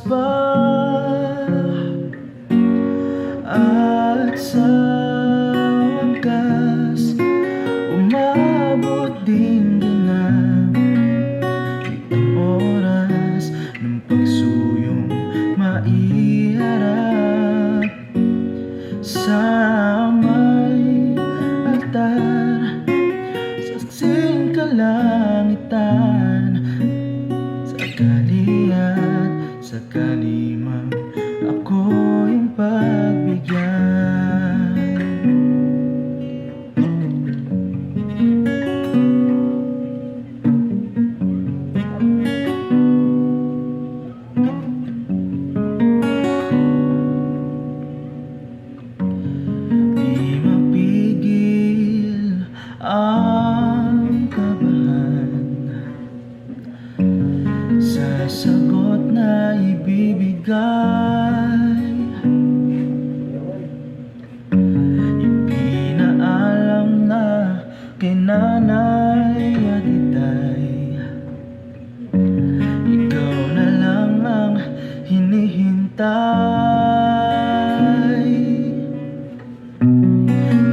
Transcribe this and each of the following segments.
pa at sa wakas umabot din na itong oras ng pagsuyong maiharap sa may altar sa singkalangitan, sa kaliat, sa kalimang ako yung pagbigyan. Di mapigil ang kabahan sa sagot na ibibigay. Ipinaalam na kay nanay at itay, ikaw na lang ang hinihintay.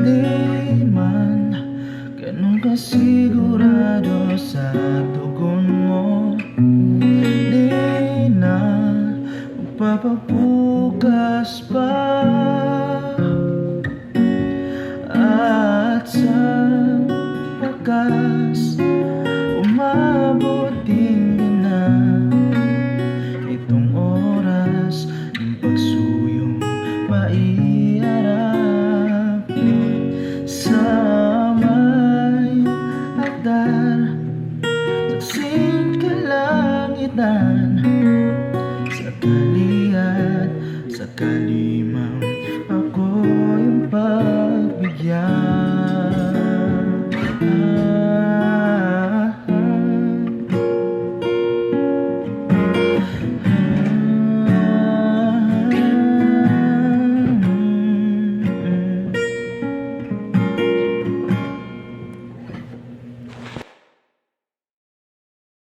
Di man ganun kasigurado sa tugon mo, di na magpapabukas pa at sa wakas umabot din na itong oras ng pagsuyong maiharap sa may altar, sa singkalangitan, sa kaliat, sa kalimang ako yung pagbigyan.